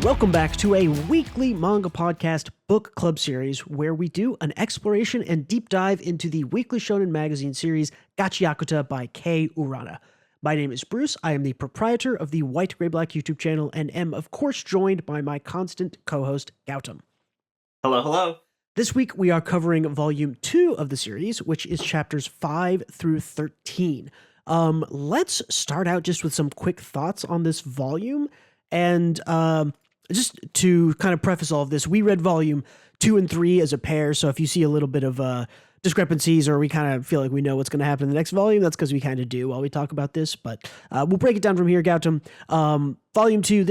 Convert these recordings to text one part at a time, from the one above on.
Welcome back to a weekly Manga Podcast book club series where we do an exploration and deep dive into the weekly shonen magazine series GACHIAKUTA by Kei Urana. My name is Bruce. I am the proprietor of the White Gray Black YouTube channel and am, of course, joined by my constant co-host, Gautam. Hello, hello. This week we are covering volume 2 of the series, which is chapters 5 through 13. Let's start out just with some quick thoughts on this volume. And just to kind of preface all of this, we read volume 2 and 3 as a pair. So if you see a little bit of discrepancies or we kind of feel like we know what's going to happen in the next volume, that's because we kind of do while we talk about this. But we'll break it down from here, Gautam. Volume 2,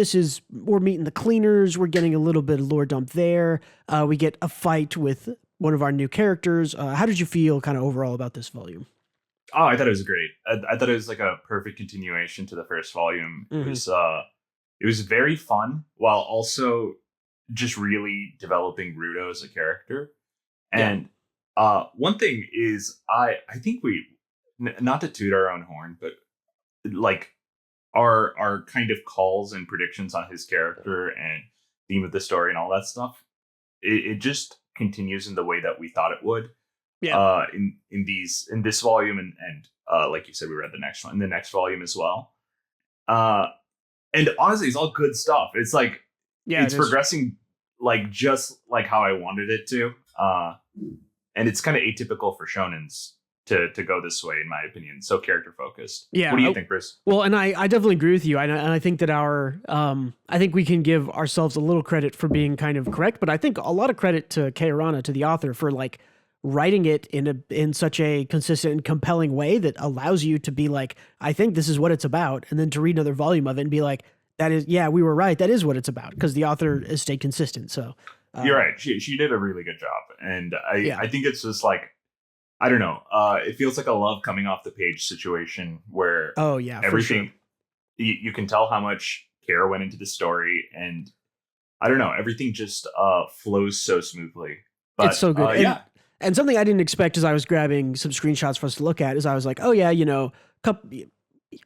we're meeting the cleaners. We're getting a little bit of lore dump there. We get a fight with one of our new characters. How did you feel kind of overall about this volume? Oh, I thought it was great. I thought it was like a perfect continuation to the first volume. It was very fun while also just really developing Rudo as a character. And one thing is, I think we, not to toot our own horn, but like our kind of calls and predictions on his character and theme of the story and all that stuff, it just continues in the way that we thought it would. Yeah. In this volume and like you said, we read the next volume as well. And honestly, it's all good stuff. It's like, it's progressing like just like how I wanted it to. And it's kind of atypical for shonens to go this way, in my opinion. So character focused. Yeah. What do you think, Bruce? Well, and I definitely agree with you. And I think that I think we can give ourselves a little credit for being kind of correct, but I think a lot of credit to Kei Urana, to the author, for like writing it in such a consistent and compelling way that allows you to be like, I think this is what it's about. And then to read another volume of it and be like, we were right. That is what it's about, because the author has stayed consistent. So you're right. She did a really good job. And I think it's just like, I don't know. It feels like a love coming off the page situation where everything, you can tell how much care went into the story. And I don't know, everything just flows so smoothly. But, it's so good. And something I didn't expect as I was grabbing some screenshots for us to look at is I was like, oh yeah,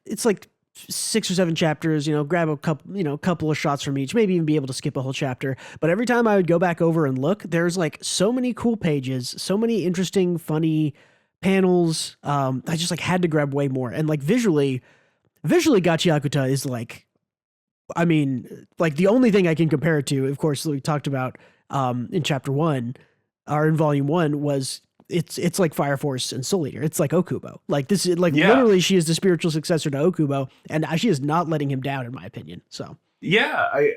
it's like 6 or 7 chapters, grab a couple of shots from each, maybe even be able to skip a whole chapter. But every time I would go back over and look, there's like so many cool pages, so many interesting, funny panels. I just like had to grab way more. And like visually GACHIAKUTA is like, I mean, like the only thing I can compare it to, of course, we talked about in chapter 1, or in volume 1, was it's like Fire Force and Soul Eater. It's like Okubo. Like this is literally she is the spiritual successor to Okubo, and she is not letting him down, in my opinion. So I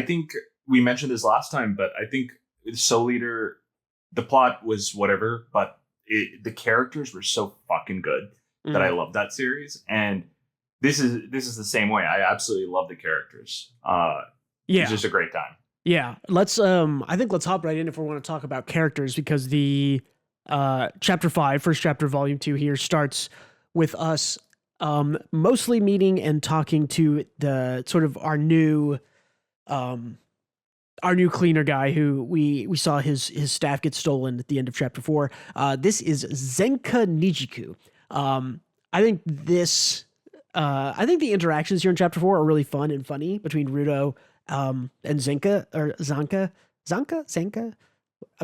think we mentioned this last time, but I think Soul Eater, the plot was whatever, but the characters were so fucking good that I love that series, and this is the same way. I absolutely love the characters. It's just a great time. Yeah, let's hop right in if we want to talk about characters, because the chapter 5, first chapter, volume 2 here starts with us mostly meeting and talking to the sort of our new cleaner guy who we saw his staff get stolen at the end of chapter 4. This is Zenka Nijiku. I think the interactions here in chapter 4 are really fun and funny between Rudo and Zenka, or Zanka. I'm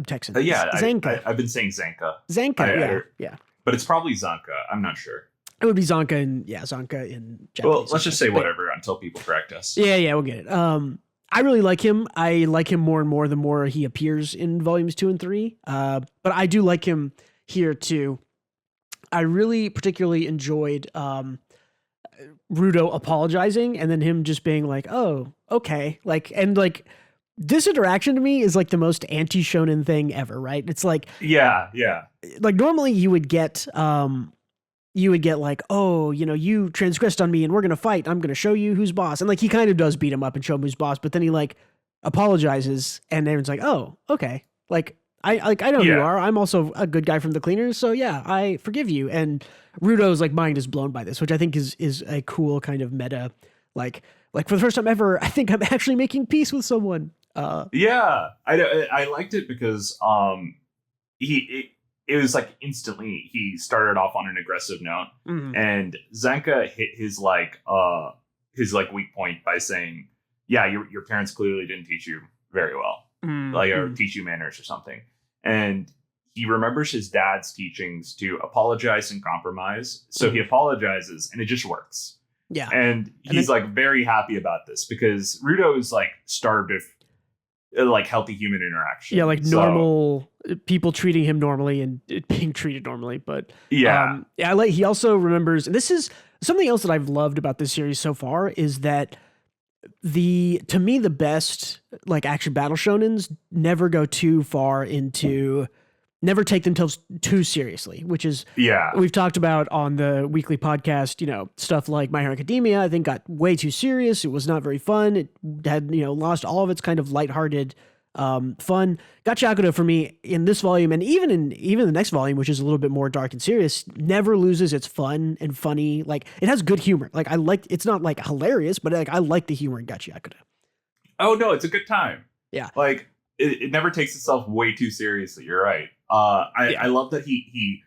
texting. Zanka. I've been saying Zanka. Yeah. But it's probably Zanka. I'm not sure. It would be Zanka in Japanese. Well, let's just say whatever until people correct us. Yeah, we'll get it. I really like him. I like him more and more the more he appears in volumes 2 and 3. But I do like him here too. I really particularly enjoyed Rudo apologizing and then him just being like, oh, okay. This interaction to me is like the most anti-shonen thing ever, right? It's like, yeah. Like normally you would get like, oh, you transgressed on me and we're going to fight. I'm going to show you who's boss. And like, he kind of does beat him up and show him who's boss, but then he like apologizes and everyone's like, oh, okay. Like, I know who you are. I'm also a good guy from the cleaners. So yeah, I forgive you. And Rudo's like mind is blown by this, which I think is a cool kind of meta, like for the first time ever, I think I'm actually making peace with someone. I liked it because it was like instantly he started off on an aggressive note, and Zanka hit his weak point by saying, yeah, your parents clearly didn't teach you very well, like, or teach you manners or something. And he remembers his dad's teachings to apologize and compromise. So he apologizes, and it just works. Yeah. And he's like very happy about this because Rudo is like starved of like healthy human interaction. Yeah, like normal people treating him normally and it being treated normally. But yeah, he also remembers, and this is something else that I've loved about this series so far, is that to me the best like action battle shonens never go too far into, never take themselves too seriously, which is, we've talked about on the weekly podcast, stuff like My Hero Academia, I think got way too serious. It was not very fun. It had, lost all of its kind of lighthearted fun. GACHIAKUTA for me in this volume, and even in the next volume, which is a little bit more dark and serious, never loses its fun and funny. Like, it has good humor. Like, it's not like hilarious, but like I like the humor in GACHIAKUTA. Oh no, it's a good time. Yeah. Like it never takes itself way too seriously. You're right. I love that he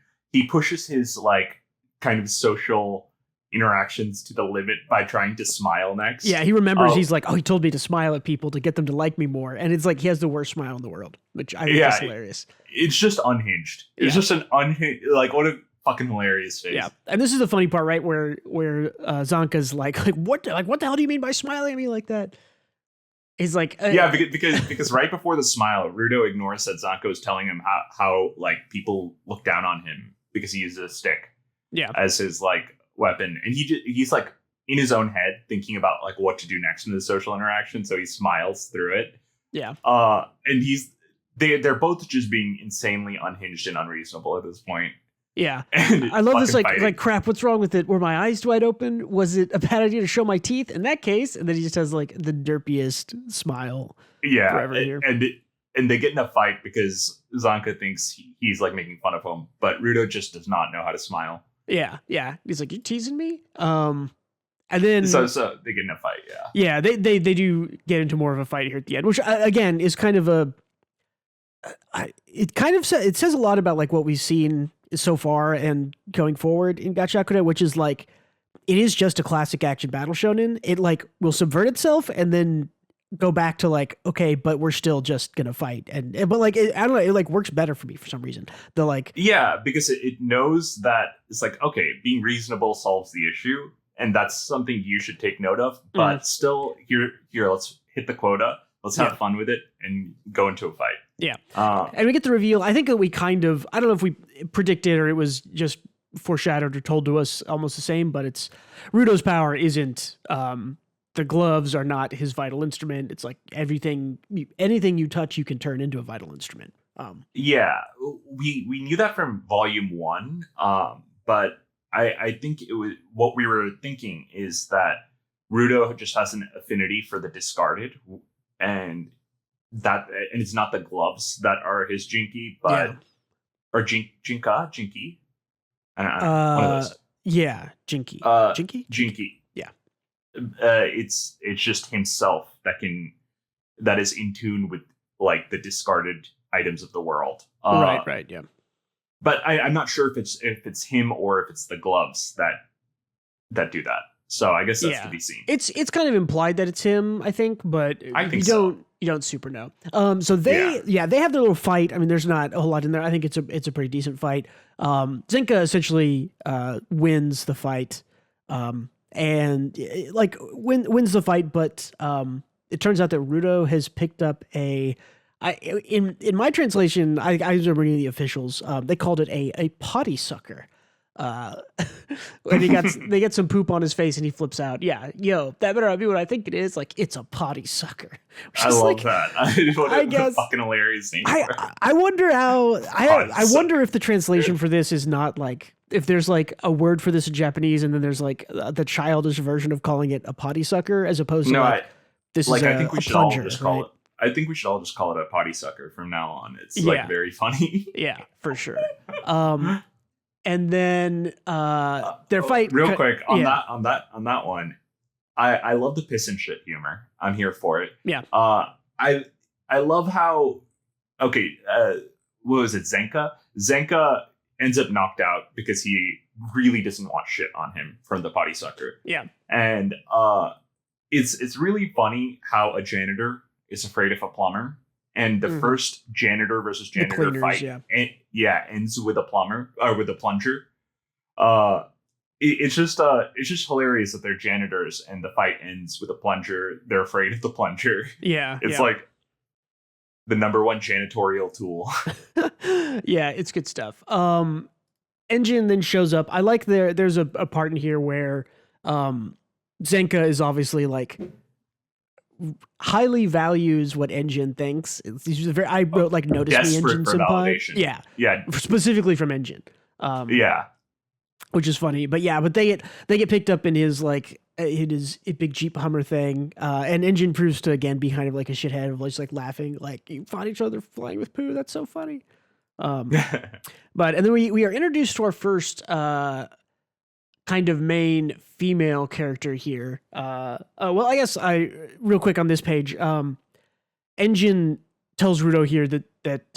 pushes his like kind of social interactions to the limit by trying to smile next. Yeah, he remembers he's like, he told me to smile at people to get them to like me more. And it's like he has the worst smile in the world, which I think is hilarious. It's just unhinged. It's just an unhinged, like, what a fucking hilarious face. Yeah. And this is the funny part, right? Where Zanka's like what the hell do you mean by smiling at me like that? He's like, because right before the smile, Rudo ignores that Zanko is telling him how like people look down on him because he uses a stick as his like weapon, and he's like in his own head thinking about like what to do next in the social interaction, so he smiles through it. And they're both just being insanely unhinged and unreasonable at this point. And I love this like crap, what's wrong with it? Were my eyes wide open? Was it a bad idea to show my teeth in that case? And then he just has like the derpiest smile forever here. And they get in a fight because Zanka thinks he's like making fun of him, but Rudo just does not know how to smile. Yeah. He's like, you're teasing me? And then so they get in a fight. They do get into more of a fight here at the end, which again is kind of it says a lot about like what we've seen so far and going forward in GACHIAKUTA, which is like, it is just a classic action battle shonen. It like will subvert itself and then go back to like, okay, but we're still just gonna fight. But like, I don't know, it like works better for me for some reason. The like, because it knows that it's like, okay, being reasonable solves the issue, and that's something you should take note of. But still, here, let's hit the quota. Let's have fun with it and go into a fight. And we get the reveal. I think that we kind of, I don't know if we predicted or it was just foreshadowed or told to us almost the same, but it's Rudo's power isn't, the gloves are not his vital instrument. It's like anything you touch, you can turn into a vital instrument. We knew that from volume 1. But I think it was, what we were thinking is that Rudo just has an affinity for the discarded, and it's not the gloves that are his jinky, but or jinky. I don't know, one of those. Jinky. Jinky. It's just himself that is in tune with like the discarded items of the world. Right. But I'm not sure if it's him or if it's the gloves that do that. So I guess that's to be seen. It's kind of implied that it's him, I think, but you don't super know. So they have their little fight. I mean, there's not a whole lot in there. I think it's a pretty decent fight. Zenka essentially wins the fight, and like wins the fight, but it turns out that Rudo has picked up in my translation, I was reading the officials. They called it a potty sucker. And they get some poop on his face and he flips out. That better not be what I think it is. Like, it's a potty sucker. I love that. I guess fucking hilarious name. I wonder how. I wonder if the translation for this is not like, if there's like a word for this in Japanese and then there's like the childish version of calling it a potty sucker as opposed to I think we should all plunger, just call it. I think we should all just call it a potty sucker from now on. It's like very funny. Yeah, for sure. And then their fight real quick on that one. I love the piss and shit humor. I'm here for it. I love how what was it, Zenka? Zenka ends up knocked out because he really doesn't want shit on him from the potty sucker. And it's really funny how a janitor is afraid of a plumber, and the first janitor versus janitor cleaners, fight, ends with a plumber or with a plunger. It's just hilarious that they're janitors and the fight ends with a plunger. They're afraid of the plunger. Yeah, it's like the number one janitorial tool. Yeah, it's good stuff. Engine then shows up. I like there's a part in here where Zenka is obviously like highly values what Engine thinks. I wrote like notice me Engine senpai. Yeah, specifically from Engine. Which is funny, but they get picked up in his like his big Jeep Hummer thing, and Engine proves to again be kind of like a shithead of just like laughing, like you find each other flying with poo. That's so funny. But and then we are introduced to our first kind of main female character here. Well, I guess real quick on this page, Engine tells Rudo here that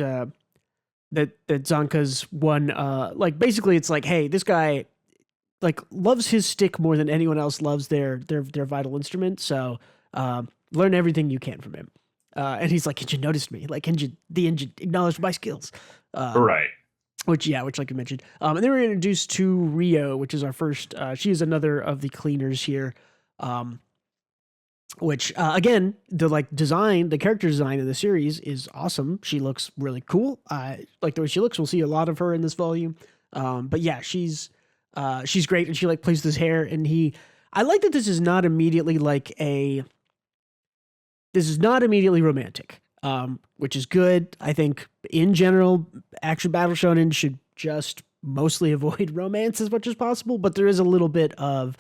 Zanka's one, like basically it's like, hey, this guy like loves his stick more than anyone else loves their vital instrument. So learn everything you can from him. And he's like, Engine noticed me. Like the Engine acknowledged my skills. Right. Which like you mentioned. And then we're introduced to Rio, which is our first, she is another of the cleaners here. Which again, the character design of the series is awesome. She looks really cool. Like the way she looks, we'll see a lot of her in this volume. But yeah, she's great, and she like plays this hair, and I like that this is not immediately romantic. Which is good. I think in general, action battle shonen should just mostly avoid romance as much as possible, but there is a little bit of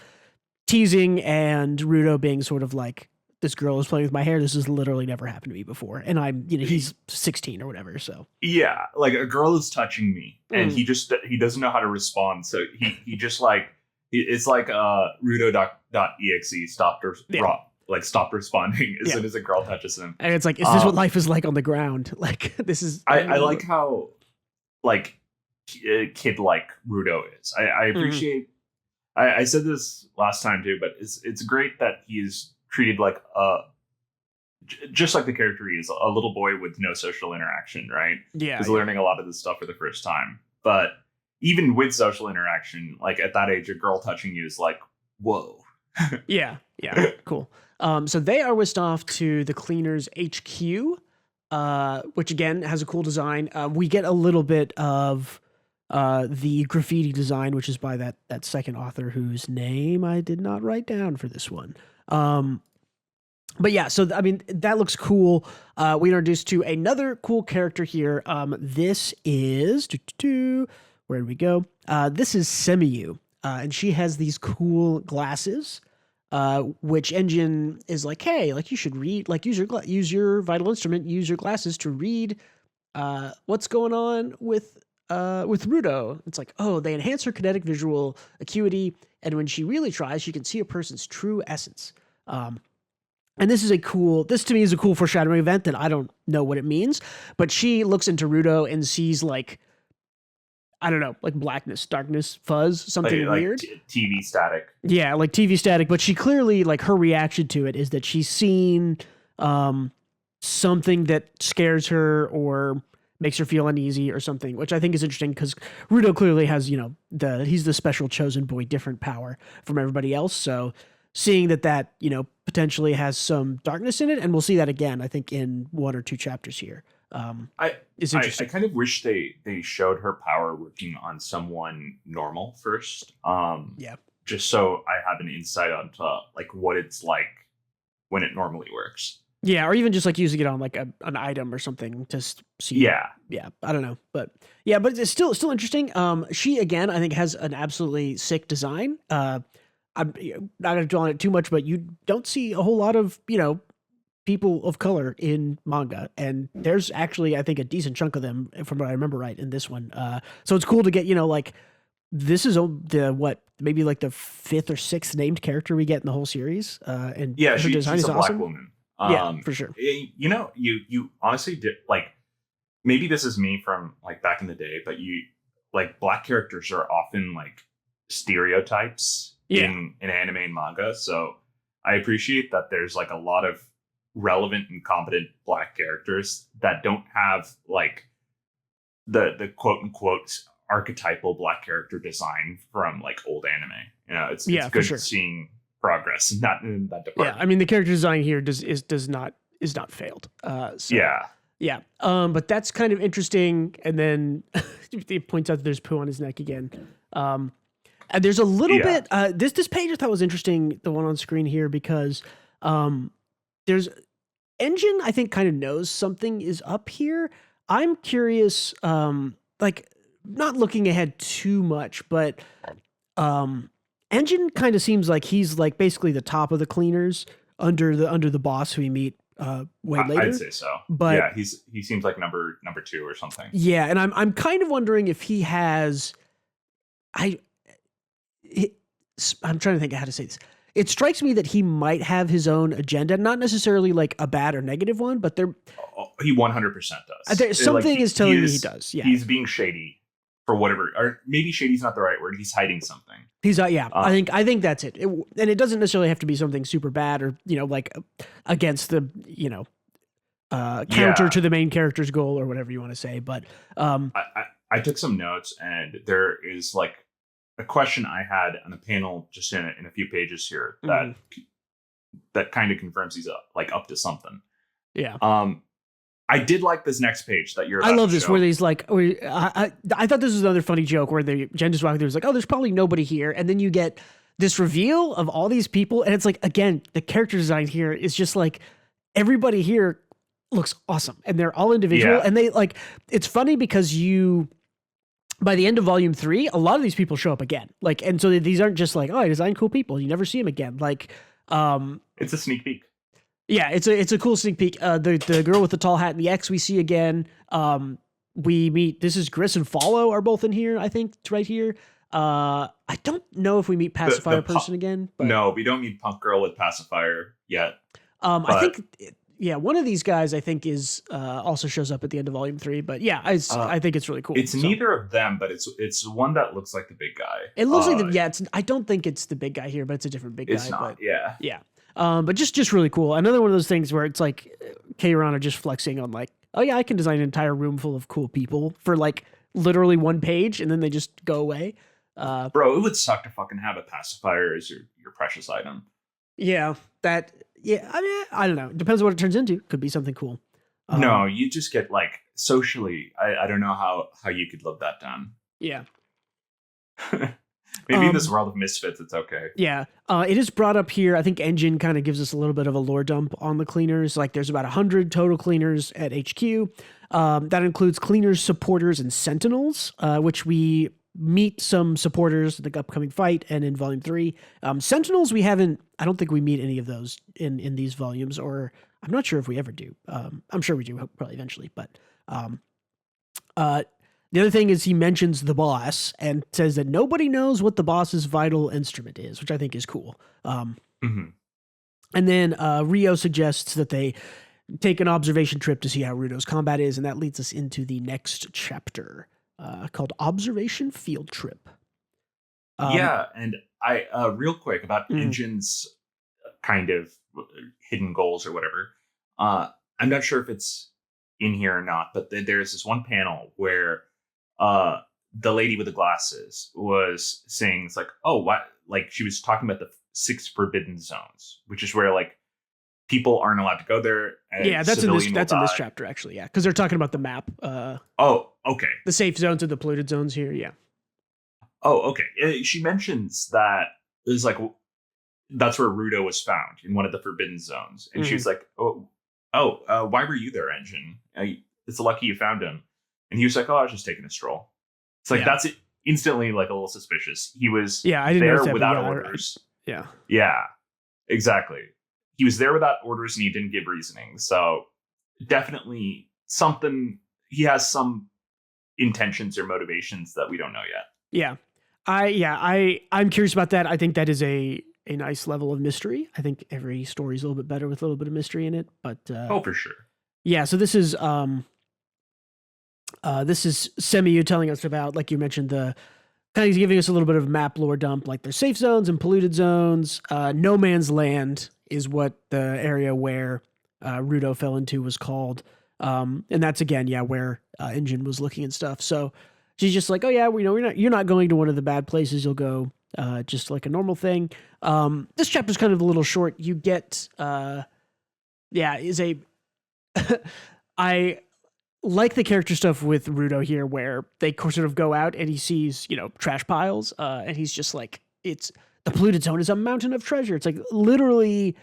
teasing and Rudo being sort of like, this girl is playing with my hair. This has literally never happened to me before. And I'm, he's 16 or whatever. So yeah, like a girl is touching me and he doesn't know how to respond. So he just like, it's like Rudo.exe stopped responding as soon as a girl touches him. And it's like, is this what life is like on the ground? Like this is, I like how like kid like Rudo is. I appreciate, I said this last time too, but it's great that he's treated like just like the character he is, a little boy with no social interaction, right? Yeah. He's learning a lot of this stuff for the first time. But even with social interaction, like at that age, a girl touching you is like, whoa. Yeah. Cool. So they are whisked off to the Cleaners HQ, which again has a cool design. We get a little bit of the graffiti design, which is by that second author whose name I did not write down for this one. But yeah, so I mean that looks cool. We introduced to another cool character here. This is where did we go? This is Semiyu, and she has these cool glasses. Which Engine is like, hey, like you should read, like use your vital instrument, use your glasses to read what's going on with Rudo. It's like, oh, they enhance her kinetic visual acuity, and when she really tries, she can see a person's true essence. And this to me is a cool foreshadowing event that I don't know what it means, but she looks into Rudo and sees like, I don't know, like blackness, darkness, fuzz, something like weird. TV static. Yeah, like TV static. But she clearly, like, her reaction to it is that she's seen something that scares her or makes her feel uneasy or something, which I think is interesting because Rudo clearly has, he's the special chosen boy, different power from everybody else. So seeing that, potentially has some darkness in it, and we'll see that again, I think, in 1 or 2 chapters here. Is interesting. I kind of wish they showed her power working on someone normal first. Just so I have an insight onto like what it's like when it normally works. Yeah, or even just like using it on like an item or something to see. Yeah, I don't know, but it's still interesting. She again, I think, has an absolutely sick design. I'm not going to dwell on it too much, but you don't see a whole lot of people of color in manga, and there's actually, I think, a decent chunk of them from what I remember right in this one. So it's cool to get, like, this is maybe like the 5th or 6th named character we get in the whole series. And yeah, she's a black awesome. woman. Yeah, for sure. You honestly did, like, maybe this is me from like back in the day, but like black characters are often like stereotypes in anime and manga. So I appreciate that there's like a lot of relevant and competent Black characters that don't have like the quote unquote archetypal Black character design from like old anime. You know, it's good seeing progress in that department. Yeah, I mean the character design here is not failed. So, yeah. But that's kind of interesting. And then it points out that there's poo on his neck again. And there's a little bit. This page I thought was interesting. The one on screen here because there's Engine. I think kind of knows something is up here. I'm curious. Like not looking ahead too much, but Engine kind of seems like he's like basically the top of the cleaners under the boss who we meet way later. I'd say so. But yeah, he seems like number 2 or something. Yeah, and I'm kind of wondering if he has. I'm trying to think of how to say this. It strikes me that he might have his own agenda, not necessarily like a bad or negative one, but he 100% does. Something is telling me he does. Yeah, he's being shady for whatever, or maybe shady's not the right word. He's hiding something. He's I think that's it. And it doesn't necessarily have to be something super bad or like against the counter to the main character's goal or whatever you want to say. But I took some notes, and there is like a question I had on the panel just in a few pages here that kind of confirms he's up to something. Yeah. I did like this next page that you're about I love to this show. where he's like, I thought this was another funny joke where Jen just walked through, was like, oh, there's probably nobody here. And then you get this reveal of all these people. And it's like, again, the character design here is just like, everybody here looks awesome. And they're all individual. Yeah. And they like, it's funny because by the end of volume 3, a lot of these people show up again. Like, and so these aren't just like, oh, I designed cool people. You never see them again. Like, it's a sneak peek. Yeah, it's a cool sneak peek. The girl with the tall hat and the X we see again. We meet. This is Gris and Follow are both in here. I think it's right here. I don't know if we meet Pacifier person again. But, no, we don't meet Punk Girl with Pacifier yet. I think one of these guys I think is also shows up at the end of volume 3. But yeah, I think it's really cool. It's neither of them, but it's one that looks like the big guy. It looks like I don't think it's the big guy here, but it's a different big guy. It's not. But, yeah. Yeah. But just really cool. Another one of those things where it's like Urana just flexing on like, oh yeah, I can design an entire room full of cool people for like literally one page and then they just go away. Bro, it would suck to fucking have a pacifier as your precious item. Yeah, I mean, I don't know. It depends on what it turns into. Could be something cool. No, you just get like socially. I don't know how you could live that down. Yeah. Maybe in this world of misfits, it's okay. Yeah. It is brought up here. I think Engine kind of gives us a little bit of a lore dump on the cleaners. Like there's about 100 total cleaners at HQ. That includes cleaners, supporters, and sentinels, which we meet some supporters in the upcoming fight and in volume 3. Sentinels, I don't think we meet any of those in these volumes, or I'm not sure if we ever do. I'm sure we do probably eventually, but the other thing is he mentions the boss and says that nobody knows what the boss's vital instrument is, which I think is cool. And then Rio suggests that they take an observation trip to see how Rudo's combat is, and that leads us into the next chapter called Observation Field Trip. Yeah, and I real quick about Engine's kind of hidden goals or whatever. I'm not sure if it's in here or not, but there's this one panel where the lady with the glasses was saying, it's like, oh, what? Like she was talking about the 6 forbidden zones, which is where like people aren't allowed to go there. And yeah, that's in this chapter actually. Yeah, because they're talking about the map. Oh, okay. The safe zones and the polluted zones here. Yeah. Oh, okay. She mentions that it was like that's where Rudo was found in one of the forbidden zones, and she was like, why were you there, Engine? It's lucky you found him. And he was like, oh, I was just taking a stroll. It's like, that's it. Instantly like a little suspicious. He was I didn't there know without orders. Yeah. Yeah, exactly. He was there without orders and he didn't give reasoning. So definitely something, he has some intentions or motivations that we don't know yet. Yeah. I'm curious about that. I think that is a nice level of mystery. I think every story is a little bit better with a little bit of mystery in it, but for sure. Yeah, so this is Semiyu telling us about, like you mentioned, the kind of giving us a little bit of map lore dump. Like there's safe zones and polluted zones. No Man's Land is what the area where Rudo fell into was called. And that's again, where Engine was looking and stuff. So she's just like, oh yeah, you're not going to one of the bad places. You'll go just like a normal thing. This chapter's kind of a little short. You get, I like the character stuff with Rudo here, where they sort of go out and he sees, trash piles, and he's just like, the polluted zone is a mountain of treasure. It's like literally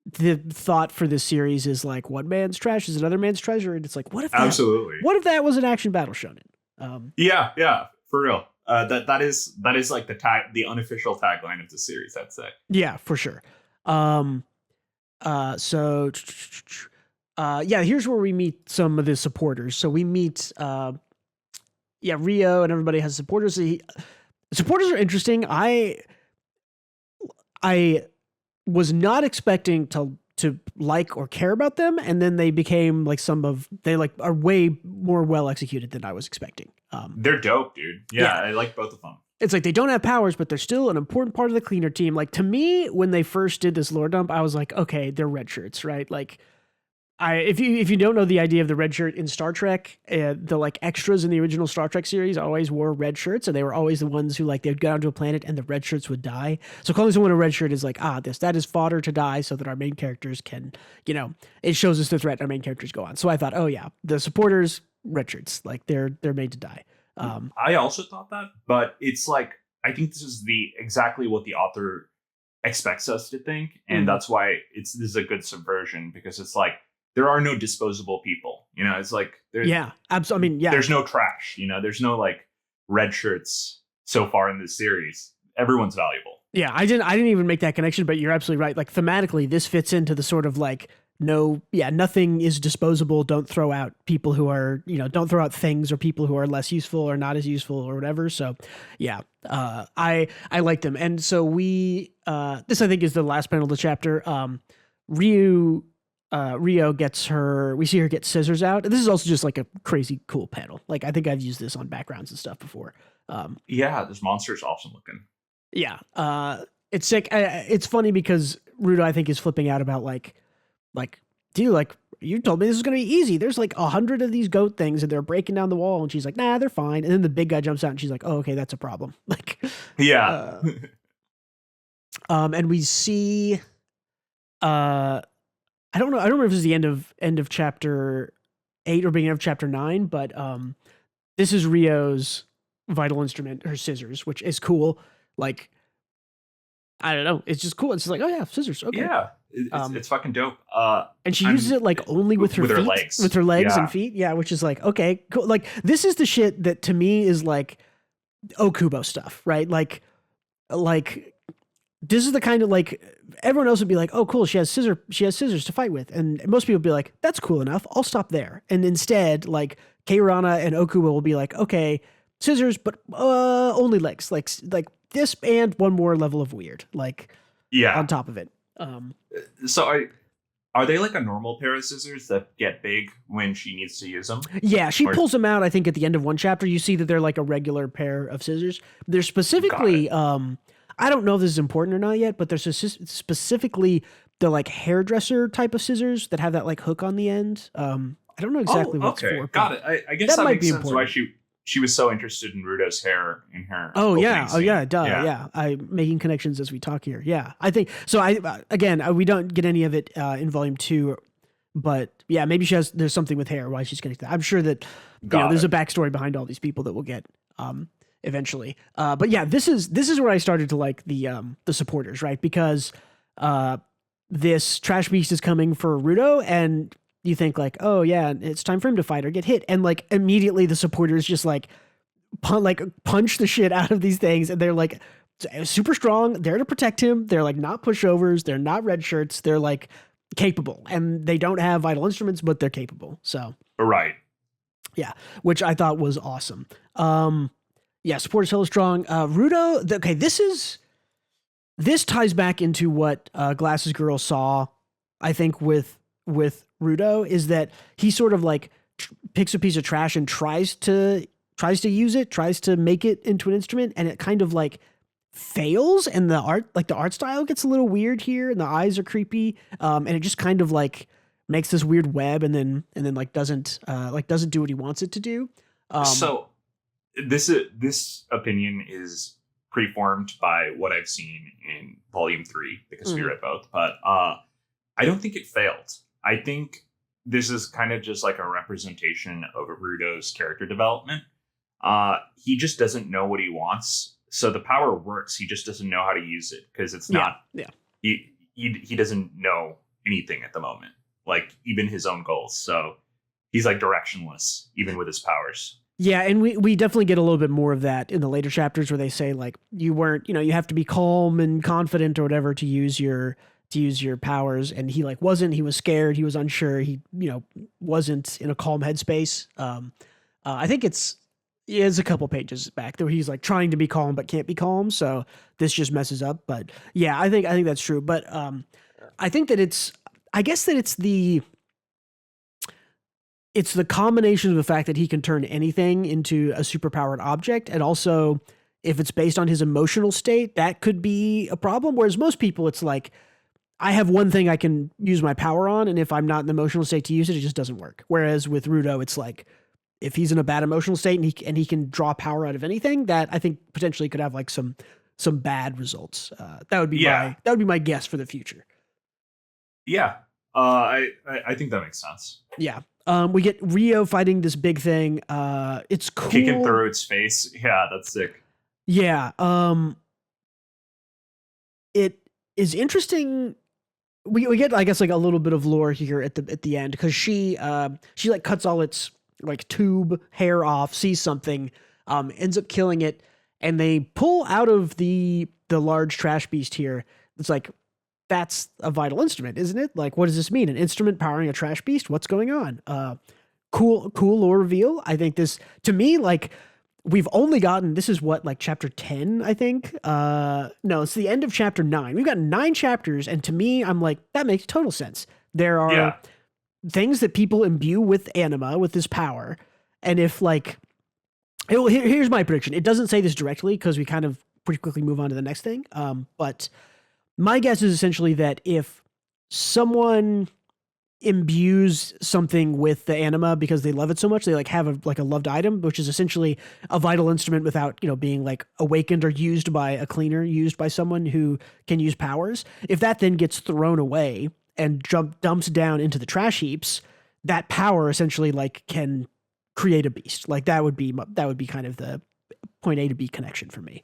the thought for this series is like, one man's trash is another man's treasure, and it's like, what if that was an action battle shonen? Yeah, for real. That is like the unofficial tagline of the series, I'd say. Yeah, for sure. Here's where we meet some of the supporters. So we meet, Rio and everybody has supporters. Supporters are interesting. I was not expecting to like or care about them, and then they became like are way more well executed than I was expecting. They're dope, dude. Yeah, I like both of them. It's like they don't have powers, but they're still an important part of the cleaner team. Like to me, when they first did this lore dump, I was like, okay, they're red shirts, right? Like if you don't know the idea of the red shirt in Star Trek, the like extras in the original Star Trek series always wore red shirts, and they were always the ones who like they'd go onto a planet and the red shirts would die. So calling someone a red shirt is like, that is fodder to die, so that our main characters can, it shows us the threat our main characters go on. So I thought, oh yeah, the supporters, red shirts, like they're made to die. I also thought that, but it's like I think this is exactly what the author expects us to think, and that's why this is a good subversion, because it's like, there are no disposable people, it's like, absolutely. I mean, there's no trash, there's no like red shirts so far in this series. Everyone's valuable. Yeah. I didn't even make that connection, but you're absolutely right. Like thematically, this fits into the sort of like, nothing is disposable. Don't throw out people who are, don't throw out things or people who are less useful or not as useful or whatever. So I like them. And so this I think is the last panel of the chapter. Rio gets we see her get scissors out. This is also just like a crazy cool panel. Like I think I've used this on backgrounds and stuff before. This monster is awesome looking. Yeah. It's sick. It's funny because Rudo, I think, is flipping out about like, dude, like you told me this is going to be easy. There's like 100 of these goat things and they're breaking down the wall. And she's like, nah, they're fine. And then the big guy jumps out and she's like, oh, okay, that's a problem. Like, yeah. And we see, I don't remember if this is the end of chapter 8 or beginning of chapter 9, but this is Rio's vital instrument, her scissors, which is cool. Like, I don't know, it's just cool. It's just like, oh yeah, scissors. Okay, yeah, it's fucking dope. And she uses it like only with her feet, with her legs and feet. Yeah, which is like, okay, cool. Like this is the shit that to me is like Okubo stuff, right? Like this is the kind of like everyone else would be like, oh cool, she has scissors to fight with, and most people would be like, that's cool enough, I'll stop there. And instead, like Urana and Okubo will be like, okay, scissors, but only legs, like this and one more level of weird, like on top of it. So are they like a normal pair of scissors that get big when she needs to use them? Yeah, she pulls them out. I think at the end of one chapter, you see that they're like a regular pair of scissors. They're specifically, I don't know if this is important or not yet, but there's specifically the like hairdresser type of scissors that have that like hook on the end. I don't know exactly what it's for. Got it. I guess that might be important. Why she was so interested in Rudo's hair in her. Oh yeah. Scene. Oh yeah. Duh. Yeah. I'm making connections as we talk here. Yeah. I think so. We don't get any of it in volume 2, but yeah, maybe there's something with hair why she's connected. I'm sure that there's a backstory behind all these people that we'll get eventually. But yeah, this is where I started to like the supporters, right? Because this trash beast is coming for Rudo, and you think like, oh yeah, it's time for him to fight or get hit, and like immediately the supporters just like punch the shit out of these things, and they're like super strong. They're to protect him. They're like not pushovers. They're not red shirts. They're like capable, and they don't have vital instruments, but they're capable. So right, yeah, which I thought was awesome. Yeah, supporters hella strong. Rudo. This ties back into what Glasses Girl saw, I think, with Rudo, is that he sort of like picks a piece of trash and tries to tries to use it, tries to make it into an instrument, and it kind of like fails, and the art style gets a little weird here, and the eyes are creepy, and it just kind of like makes this weird web, and then like doesn't do what he wants it to do. So this opinion is preformed by what I've seen in Volume 3 because we read both, but I don't think it failed. I think this is kind of just like a representation of Rudo's character development. He just doesn't know what he wants. So the power works. He just doesn't know how to use it because it's not. Yeah. He doesn't know anything at the moment, like even his own goals. So he's like directionless, even with his powers. Yeah, and we definitely get a little bit more of that in the later chapters where they say like you have to be calm and confident or whatever to use your powers, and he like wasn't. He was scared. He was unsure. He wasn't in a calm headspace. I think it's a couple pages back where he's like trying to be calm but can't be calm. So this just messes up. But yeah, I think that's true. But I think that it's the combination of the fact that he can turn anything into a superpowered object, and also if it's based on his emotional state, that could be a problem. Whereas most people, it's like, I have one thing I can use my power on, and if I'm not in the emotional state to use it, it just doesn't work. Whereas with Rudo, it's like, if he's in a bad emotional state and he can draw power out of anything, that I think potentially could have like some bad results. That would be my guess for the future. Yeah. I think that makes sense. Yeah. We get Rio fighting this big thing. It's cool. Kicking through its face. Yeah, that's sick. Yeah. It is interesting. We get, I guess, like a little bit of lore here at the end, because she like cuts all its like tube hair off, sees something, ends up killing it, and they pull out of the large trash beast here. It's like, that's a vital instrument, isn't it? Like, what does this mean? An instrument powering a trash beast? What's going on? Cool lore reveal. I think this, to me, like, we've only gotten, this is what, like chapter 10, I think? No, it's the end of chapter 9. We've got 9 chapters, and to me, I'm like, that makes total sense. There are things that people imbue with anima, with this power, and if, like, here's my prediction. It doesn't say this directly, because we kind of pretty quickly move on to the next thing, but my guess is essentially that if someone imbues something with the anima because they love it so much, they like have a loved item, which is essentially a vital instrument without, being like awakened or used by a cleaner, used by someone who can use powers. If that then gets thrown away and dumps down into the trash heaps, that power essentially like can create a beast. Like that would be kind of the point A to B connection for me.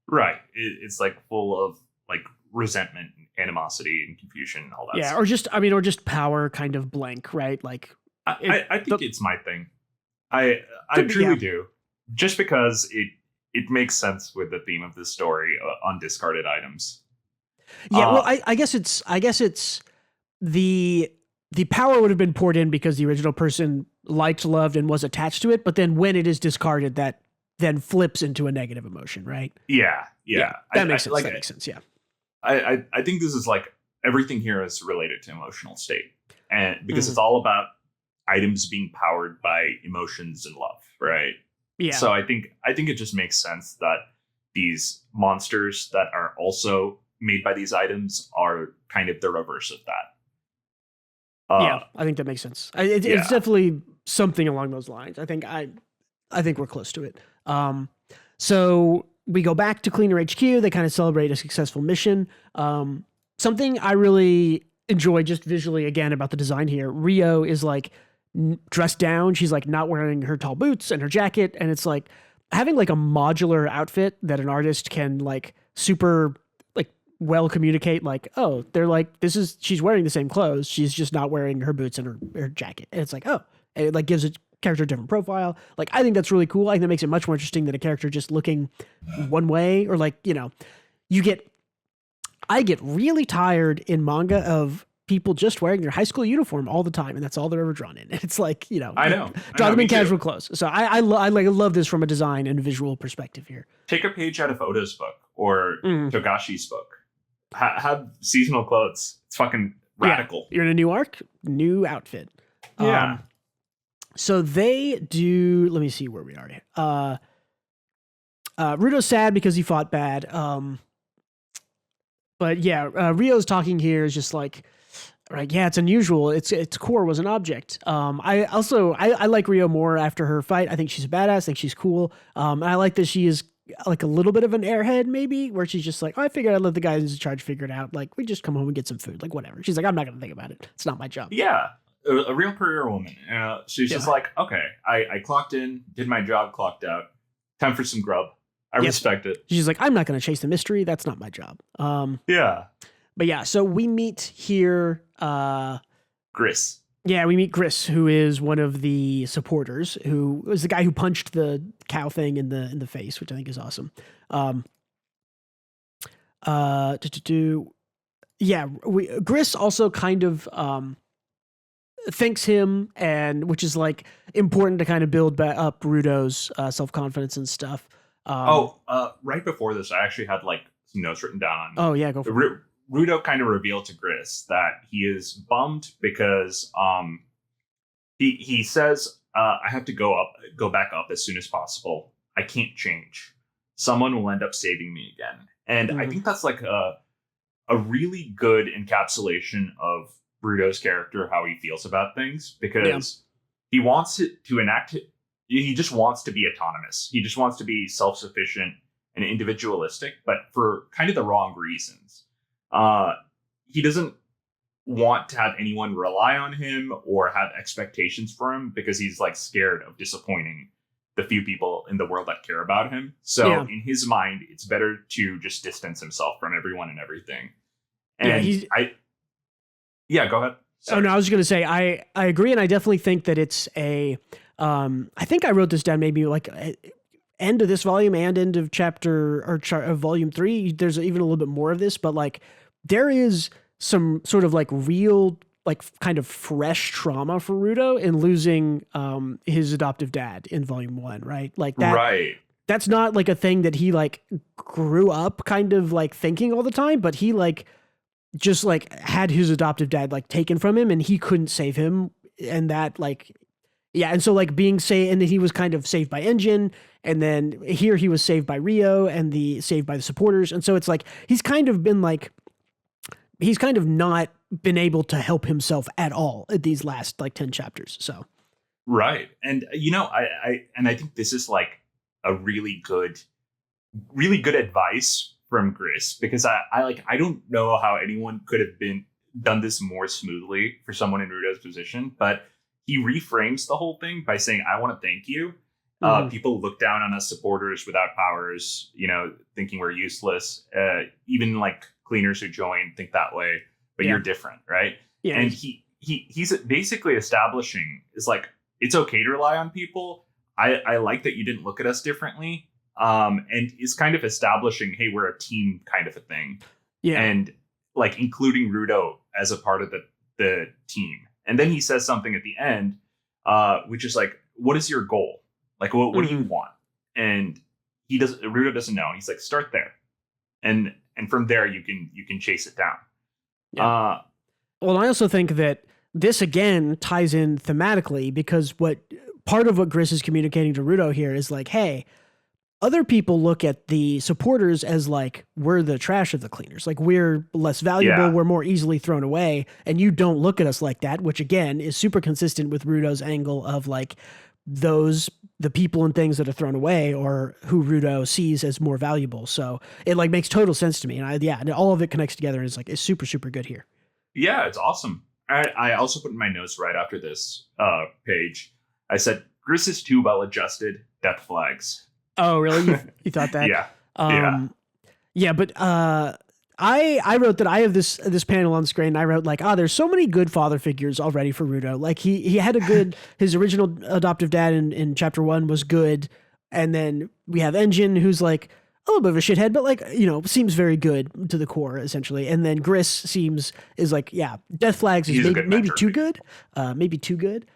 Right. It's like full of like resentment, animosity, and confusion, and all that. Yeah, stuff. or just power kind of blank, right? Like I think it's my thing. I truly do. Just because it makes sense with the theme of this story on discarded items. Yeah, well, I guess it's the power would have been poured in because the original person liked, loved, and was attached to it, but then when it is discarded, that then flips into a negative emotion, right? Yeah. That makes sense. That makes sense. Yeah. I think this is like everything here is related to emotional state, and because it's all about items being powered by emotions and love, right? Yeah. So I think it just makes sense that these monsters that are also made by these items are kind of the reverse of that. Yeah, I think that makes sense. It's definitely something along those lines. I think we're close to it. So we go back to Cleaner HQ. They kind of celebrate a successful mission. Something I really enjoy just visually again about the design here. Rio is like dressed down. She's like not wearing her tall boots and her jacket. And it's like having like a modular outfit that an artist can like super like well communicate. Like, oh, they're like, she's wearing the same clothes. She's just not wearing her boots and her jacket. And it's like, oh, and it like gives it character a different profile. Like, I think that's really cool. I think that makes it much more interesting than a character just looking one way, or like, I get really tired in manga of people just wearing their high school uniform all the time, and that's all they're ever drawn in. And it's like, I know. Draw them in casual clothes. So I love this from a design and visual perspective here. Take a page out of Oda's book or Togashi's book. Have seasonal clothes. It's fucking radical. Yeah. You're in a new arc, new outfit. Yeah. So they do. Let me see where we are. Rudo's sad because he fought bad. But yeah, Rio's talking here is just like, right? Yeah, it's unusual. Its core was an object. I like Rio more after her fight. I think she's a badass. I think she's cool. And I like that she is like a little bit of an airhead, maybe, where she's just like, oh, I figured I'd let the guys in charge figure it out. Like, we just come home and get some food, like whatever. She's like, I'm not gonna think about it. It's not my job. Yeah, a real career woman. She's just like, okay, I clocked in, did my job, clocked out. Time for some grub. I respect it. She's like, I'm not gonna chase the mystery. That's not my job. Yeah. But yeah, so we meet here. Gris. Yeah, we meet Gris, who is one of the supporters, who was the guy who punched the cow thing in the face, which I think is awesome. Gris also kind of thanks him, and which is like important to kind of build back up Rudo's self-confidence and stuff. Right before this, I actually had like some notes written down. Oh yeah, go for it. Rudo kind of revealed to Gris that he is bummed because he says, I have to go back up as soon as possible. I can't change. Someone will end up saving me again. And I think that's like a really good encapsulation of Rudo's character, how he feels about things, because he wants it to enact it. He just wants to be autonomous. He just wants to be self-sufficient and individualistic, but for kind of the wrong reasons. He doesn't want to have anyone rely on him or have expectations for him because he's like scared of disappointing the few people in the world that care about him. So in his mind, it's better to just distance himself from everyone and everything. And go ahead. Sorry. Oh no, I was just gonna say I agree, and I definitely think that it's a. I think I wrote this down maybe like end of this volume and end of volume 3. There's even a little bit more of this, but like there is some sort of like real, like kind of fresh trauma for Rudo in losing his adoptive dad in volume 1, right? Like that. Right. That's not like a thing that he like grew up kind of like thinking all the time, but he like just like had his adoptive dad like taken from him and he couldn't save him. And that like, yeah. And so like being saved, and then he was kind of saved by Engine. And then here he was saved by Rio and saved by the supporters. And so it's like, he's kind of not been able to help himself at all at these last like 10 chapters. So. Right. And I think this is like a really good advice from Gris, because I don't know how anyone could have done this more smoothly for someone in Rudo's position, but he reframes the whole thing by saying, I want to thank you. People look down on us supporters without powers, thinking we're useless. Even like cleaners who join think that way, but you're different, right? Yeah. And he's basically establishing is like, it's okay to rely on people. I like that you didn't look at us differently. And is kind of establishing, hey, we're a team kind of a thing. Yeah. And like including Rudo as a part of the team. And then he says something at the end, which is like, what is your goal? Like, what do you want? And Rudo doesn't know. And he's like, start there. And from there you can chase it down. Yeah. Well, I also think that this again ties in thematically, because part of what Gris is communicating to Rudo here is like, hey, other people look at the supporters as like, we're the trash of the cleaners. Like we're less valuable. Yeah. We're more easily thrown away. And you don't look at us like that, which again is super consistent with Rudo's angle of like the people and things that are thrown away or who Rudo sees as more valuable. So it like makes total sense to me. And all of it connects together and is super, super good here. Yeah, it's awesome. I also put in my notes right after this page. I said, Gris is too well adjusted. Death flags. Oh, really? You thought that? Yeah. Yeah, but I wrote that I have this panel on screen. And I wrote like, there's so many good father figures already for Rudo. Like he had a good, his original adoptive dad in chapter 1 was good. And then we have Engine, who's like a little bit of a shithead, but like, seems very good to the core essentially. And then Gris is like, yeah, Death Flags is maybe too good. Maybe too good.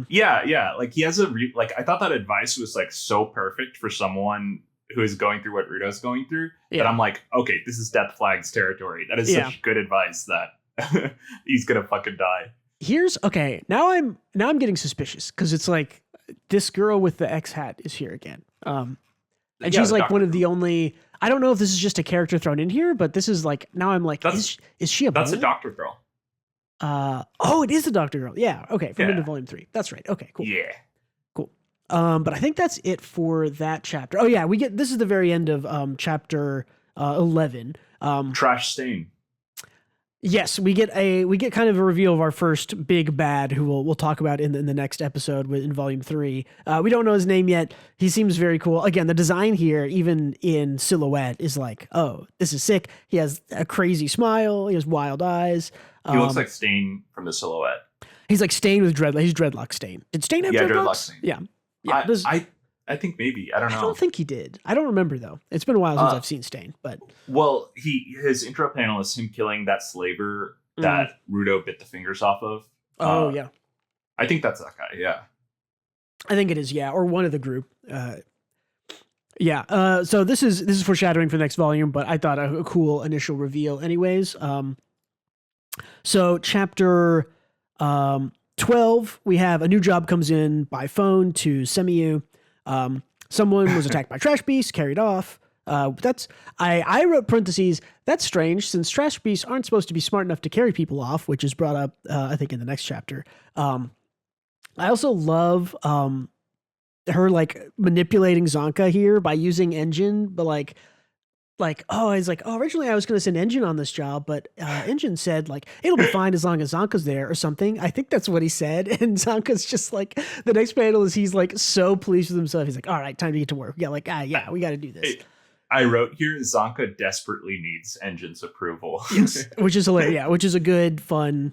Yeah. Like he has I thought that advice was like so perfect for someone who is going through what Rudo's going through. That I'm like, okay, this is Death Flags territory. That is such good advice that he's gonna fucking die. here's okay. Now I'm getting suspicious because it's like this girl with the X hat is here again. And she's like one of the only. I don't know if this is just a character thrown in here, but this is like now I'm like, is she a? That's a doctor girl. Oh, it is the doctor girl. Yeah. Okay. From into volume 3. That's right. Okay. Cool. Yeah. Cool. But I think that's it for that chapter. Oh yeah, this is the very end of chapter 11. Trash Stain. Yes, we get kind of a reveal of our first big bad, who we'll talk about in the next episode in volume 3. We don't know his name yet. He seems very cool. Again, the design here, even in silhouette, is like, oh, this is sick. He has a crazy smile. He has wild eyes. He looks like Stain from the silhouette. He's like Stain with dreadlock. He's dreadlock Stain. Did Stain have dreadlocks? Stain. Yeah. I think maybe. I don't know. I don't think he did. I don't remember though. It's been a while since I've seen Stain, but well, his intro panel is him killing that slaver that Rudo bit the fingers off of. Oh yeah. I think that's that guy. Yeah. I think it is. Yeah, or one of the group. Yeah. So this is foreshadowing for the next volume, but I thought a cool initial reveal, anyways. So chapter 12, we have a new job comes in by phone to Semiyu. Someone was attacked by trash beasts, carried off. I wrote parentheses. That's strange since trash beasts aren't supposed to be smart enough to carry people off, which is brought up, I think, in the next chapter. I also love her like manipulating Zonka here by using Engine, but like originally I was going to send Engine on this job, but Engine said like it'll be fine as long as Zonka's there or something. I think that's what he said, and Zonka's just like the next panel is he's like so pleased with himself. He's like, all right, time to get to work. Yeah, like yeah, we got to do this. Hey, I wrote here Zonka desperately needs Engine's approval. Yes, which is hilarious. Yeah, which is a good fun.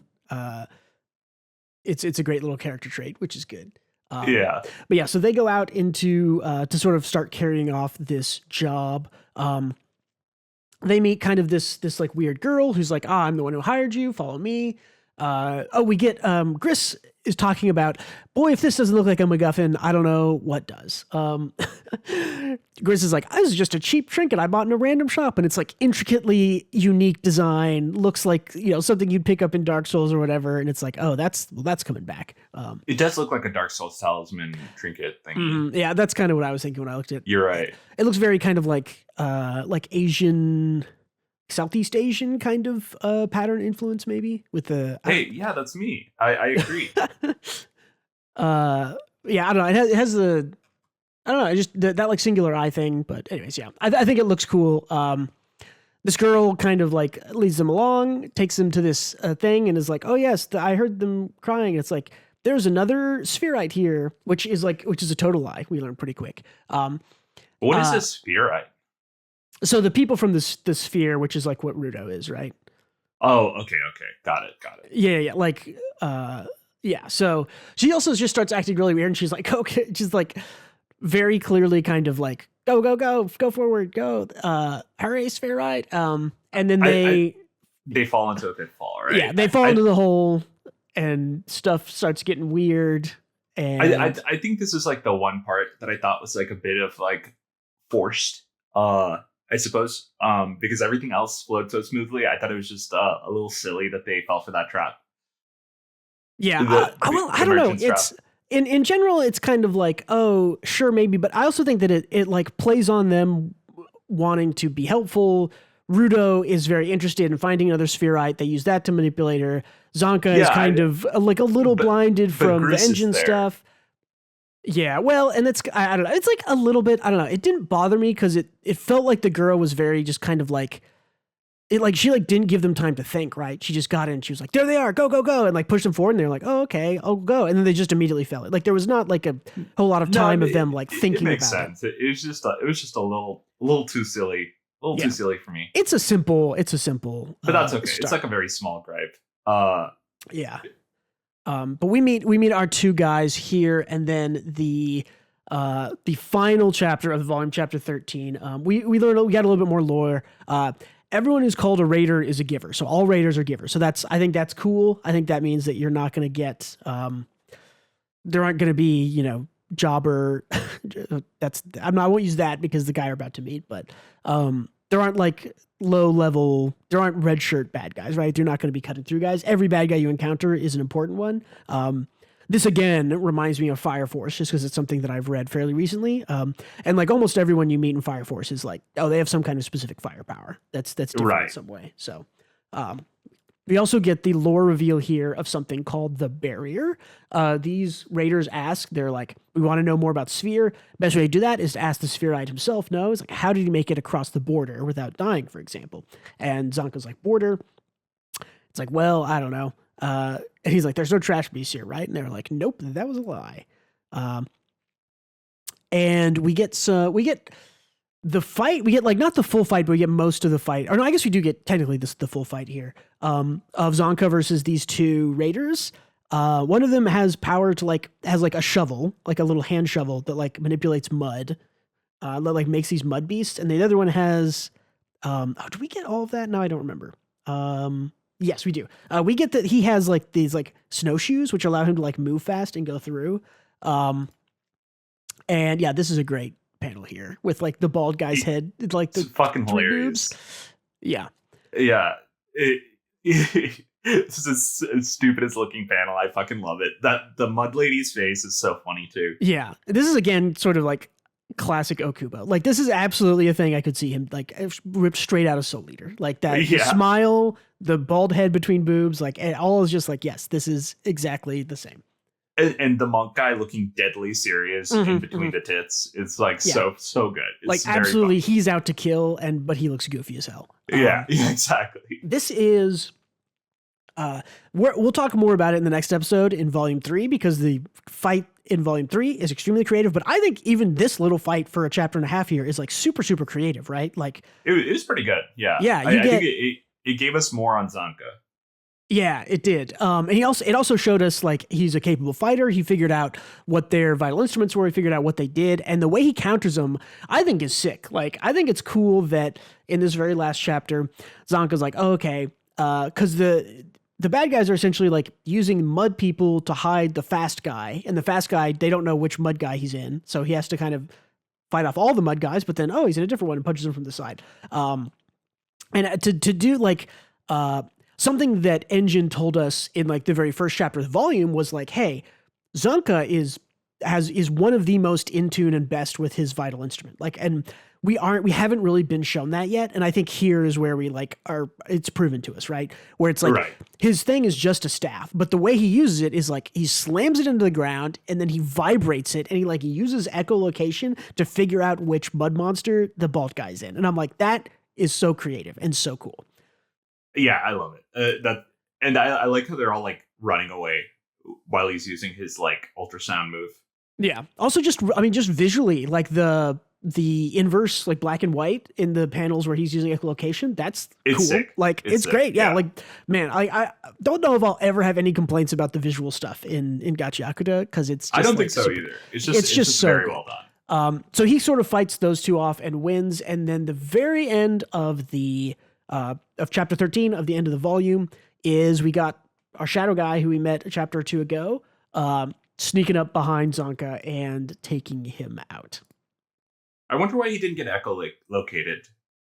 It's a great little character trait, which is good. Yeah, but yeah, so they go out into to sort of start carrying off this job. They meet kind of this like weird girl who's like, I'm the one who hired you. Follow me. We get Gris is talking about, boy, if this doesn't look like a MacGuffin, I don't know what does. Gris is like, this is just a cheap trinket I bought in a random shop, and it's like intricately unique design. Looks like something you'd pick up in Dark Souls or whatever. And it's like, oh, that's coming back. It does look like a Dark Souls talisman trinket thing. Yeah, that's kind of what I was thinking when I looked at it. You're right. It looks very kind of like Asian. Southeast Asian kind of pattern influence, maybe with the. Yeah, that's me. I agree. Yeah, I don't know. It has the. I don't know. Just that like singular eye thing, but anyways, yeah, I think it looks cool. This girl kind of like leads them along, takes them to this thing, and is like, "Oh yes, I heard them crying." It's like there's another spherite here, which is a total lie. We learned pretty quick. What is a spherite? So the people from the sphere, which is like what Rudo is, right? Oh, okay. Got it. Yeah. Like, yeah. So she also just starts acting really weird, and she's like, okay, she's like very clearly kind of like, go forward, go, hooray, spherite. And then they fall into a pitfall, right? Yeah, they fall into the hole, and stuff starts getting weird. And I think this is like the one part that I thought was like a bit of like forced. I suppose, because everything else flowed so smoothly. I thought it was just a little silly that they fell for that trap. Yeah, I don't know. It's in general, it's kind of like, oh, sure, maybe, but I also think that it like plays on them wanting to be helpful. Rudo is very interested in finding another spherite. They use that to manipulate her. Zonka is kind of like a little blinded from the Engine stuff. Yeah, well, and it's, I don't know, it's like a little bit, I don't know, it didn't bother me because it felt like the girl was very just kind of like, she like didn't give them time to think, right? She just got in, she was like, there they are, go, and like pushed them forward, and they're like, oh, okay, I'll go. And then they just immediately fell. Like there was not like a whole lot of time of them like thinking about it. Makes sense. It was just a little too silly. Too silly for me. It's a simple, but that's okay. It's like a very small gripe. Yeah. But we meet our two guys here, and then the final chapter of volume, chapter 13. We got a little bit more lore. Everyone who's called a raider is a giver, so all raiders are givers. So I think that's cool. I think that means that you're not going to get there aren't going to be jobber. I won't use that because the guy we're about to meet, but there aren't like low level, there aren't red shirt bad guys, right? They're not going to be cutting through guys. Every bad guy you encounter is an important one. This again reminds me of Fire Force, just because it's something that I've read fairly recently. And like almost everyone you meet in Fire Force is like, oh, they have some kind of specific firepower that's different in some way. So we also get the lore reveal here of something called the Barrier. These raiders ask, they're like, we want to know more about Sphere. Best way to do that is to ask the Sphereite himself. No, it's like, how did he make it across the border without dying, for example? And Zonka's like, border. It's like, well, I don't know. And he's like, there's no trash beast here, right? And they're like, nope, that was a lie. And we get the fight. We get like not the full fight, but we get most of the fight. Or no, I guess we do get technically the full fight here of Zonka versus these two raiders. One of them has power to has a shovel, like a little hand shovel that like manipulates mud, that like makes these mud beasts. And the other one has, do we get all of that? No, I don't remember. Yes, we do. We get that he has like these like snowshoes, which allow him to like move fast and go through. And yeah, this is a great panel here with like the bald guy's head, like the fucking hilarious. Boobs. Yeah. Yeah. This is as stupidest looking panel. I fucking love it. That the mud lady's face is so funny too. Yeah. This is again sort of like classic Okubo. Like this is absolutely a thing I could see him like ripped straight out of Soul Eater. Like that the smile, the bald head between boobs, like it all is just like, yes, this is exactly the same. And the monk guy looking deadly serious in between the tits. It's like so good. It's like absolutely he's out to kill, but he looks goofy as hell. Yeah, exactly. This is we'll talk more about it in the next episode in Volume 3 because the fight in Volume 3 is extremely creative. But I think even this little fight for a chapter and a half here is like super, super creative, right? Like it was pretty good. Yeah. Yeah. I think it gave us more on Zonka. Yeah, it did. And it also showed us like he's a capable fighter. He figured out what their vital instruments were. He figured out what they did, and the way he counters them, I think, is sick. Like I think it's cool that in this very last chapter, Zonka's like, oh, okay, because the bad guys are essentially like using mud people to hide the fast guy, and the fast guy, they don't know which mud guy he's in, so he has to kind of fight off all the mud guys. But then, oh, he's in a different one and punches him from the side. And to do like something that Engine told us in like the very first chapter of the volume was like, hey, Zonka is one of the most in tune and best with his vital instrument. Like, and we haven't really been shown that yet. And I think here is where we like it's proven to us, right? Where it's like his thing is just a staff, but the way he uses it is like he slams it into the ground and then he vibrates it and he uses echolocation to figure out which mud monster the bald guy's in. And I'm like, that is so creative and so cool. Yeah, I love it. I like how they're all like running away while he's using his like ultrasound move. Yeah. Also, just visually, like the inverse, like black and white in the panels where he's using echolocation. It's cool. Sick. Like it's great. Yeah. Like man, I don't know if I'll ever have any complaints about the visual stuff in GACHIAKUTA because it's. Just, I don't think so either. It's just so very well done. So he sort of fights those two off and wins, and then the very end of the. Of chapter 13 of the end of the volume is we got our shadow guy who we met a chapter or two ago, sneaking up behind Zonka and taking him out. I wonder why he didn't get echolocated.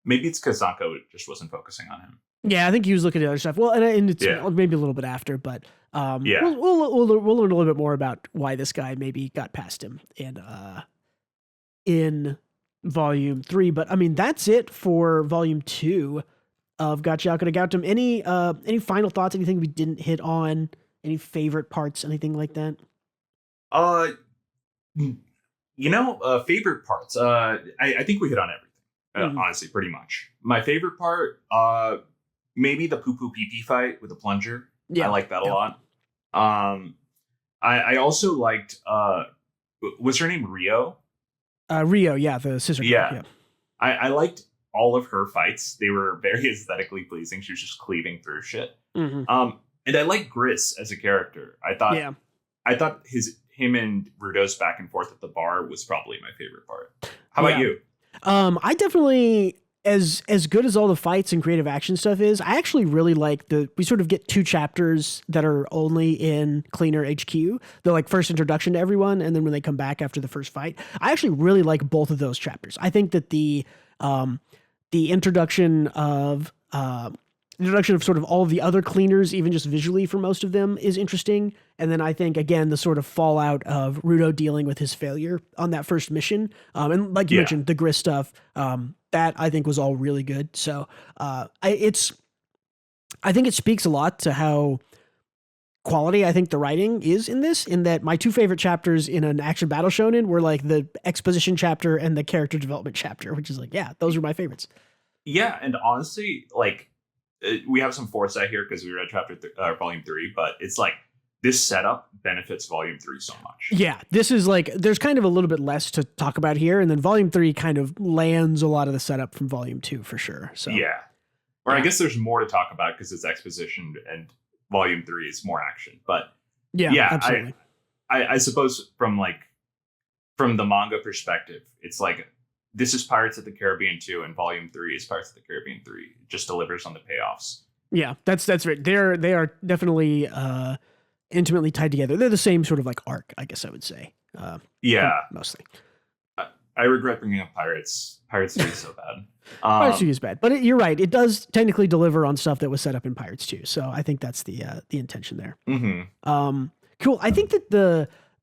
Maybe it's because Zonka just wasn't focusing on him. Yeah, I think he was looking at other stuff. Well, and it's maybe a little bit after, but we'll learn a little bit more about why this guy maybe got past him in Volume 3. But I mean, that's it for Volume 2. Of GACHIAKUTA Gautam. Any final thoughts? Anything we didn't hit on? Any favorite parts? Anything like that? Favorite parts. I think we hit on everything. Honestly, pretty much. My favorite part, maybe the poo poo pee pee fight with the plunger. Yeah, I like that a lot. I also liked. Was her name Rio? Rio, yeah, the scissor. Yeah. I liked all of her fights. They were very aesthetically pleasing. She was just cleaving through shit. And I like Gris as a character. I thought him and Rudo's back and forth at the bar was probably my favorite part. How about you? I definitely, as good as all the fights and creative action stuff is, I actually really like we sort of get 2 chapters that are only in Cleaner HQ. The like first introduction to everyone, and then when they come back after the first fight. I actually really like both of those chapters. I think that the the introduction of sort of all of the other cleaners, even just visually for most of them, is interesting. And then I think, again, the sort of fallout of Rudo dealing with his failure on that first mission. And like you mentioned, the Grist stuff, that I think was all really good. So I think it speaks a lot to how quality I think the writing is in this, in that my two favorite chapters in an action battle shonen were like the exposition chapter and the character development chapter, which is like, yeah, those are my favorites. Yeah, and honestly, like, we have some foresight here because we read volume 3, but it's like this setup benefits volume 3 so much. Yeah, this is like, there's kind of a little bit less to talk about here, and then volume 3 kind of lands a lot of the setup from volume 2 for sure. So yeah, or I guess there's more to talk about because it's exposition and volume 3 is more action. But yeah, absolutely. I suppose from the manga perspective, it's like, this is Pirates of the Caribbean 2, and Volume 3 is Pirates of the Caribbean 3. It just delivers on the payoffs. Yeah, that's right. They are definitely intimately tied together. They're the same sort of like arc, I guess I would say. Mostly. I regret bringing up Pirates. Pirates 3 is so bad. Pirates 2 is bad, but you're right. It does technically deliver on stuff that was set up in Pirates 2. So I think that's the intention there. Mm-hmm. Cool. I think that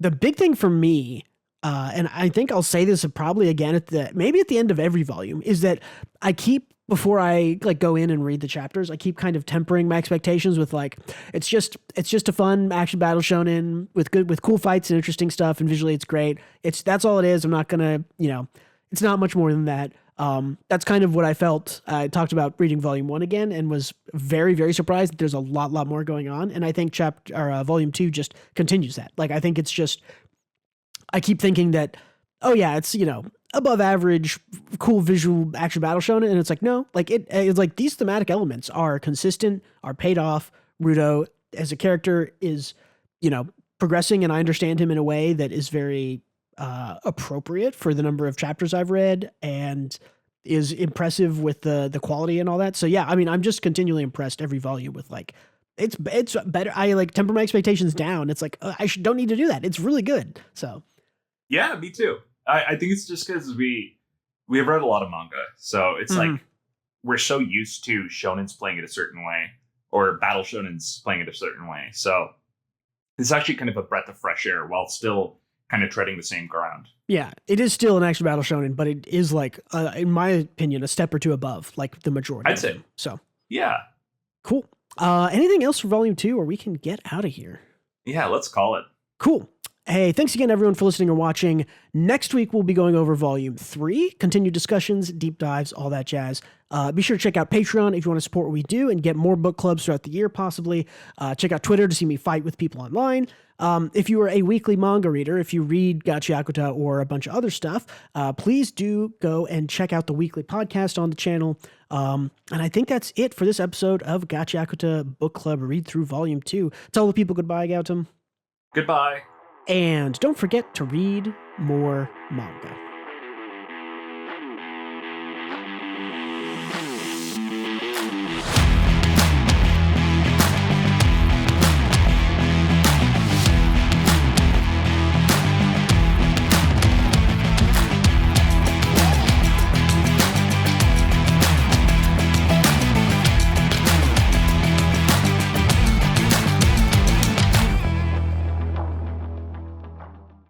the big thing for me, and I think I'll say this probably again maybe at the end of every volume, is that I keep, before I like go in and read the chapters, I keep kind of tempering my expectations with like, it's just a fun action battle shonen with cool fights and interesting stuff, and visually it's great. That's all it is. I'm not gonna, it's not much more than that. That's kind of what I felt. I talked about reading volume 1 again and was very, very surprised that there's a lot more going on. And I think volume 2 just continues that. Like, I think it's just, I keep thinking that, oh yeah, it's, above average, cool visual action battle shonen. And it's like, no, like it's like these thematic elements are consistent, are paid off. Rudo as a character is, progressing, and I understand him in a way that is very appropriate for the number of chapters I've read, and is impressive with the quality and all that. So yeah, I mean, I'm just continually impressed every volume with like, it's better. I like temper my expectations down. It's like, don't need to do that. It's really good. So yeah, me too. I think it's just because we have read a lot of manga, so it's like we're so used to shonens playing it a certain way, or battle shonens playing it a certain way. So it's actually kind of a breath of fresh air while still kind of treading the same ground. Yeah, it is still an action battle shonen, but it is like, in my opinion, a step or two above like the majority. I'd say. So yeah, cool. Anything else for volume 2, or we can get out of here? Yeah, let's call it. Cool. Hey, thanks again, everyone, for listening or watching. Next week, we'll be going over volume 3, continued discussions, deep dives, all that jazz. Be sure to check out Patreon if you want to support what we do and get more book clubs throughout the year, possibly. Check out Twitter to see me fight with people online. If you are a weekly manga reader, if you read GACHIAKUTA or a bunch of other stuff, please do go and check out the weekly podcast on the channel. And I think that's it for this episode of GACHIAKUTA Book Club Read Through Volume 2. Tell the people goodbye, Gautam. Goodbye. And don't forget to read more manga.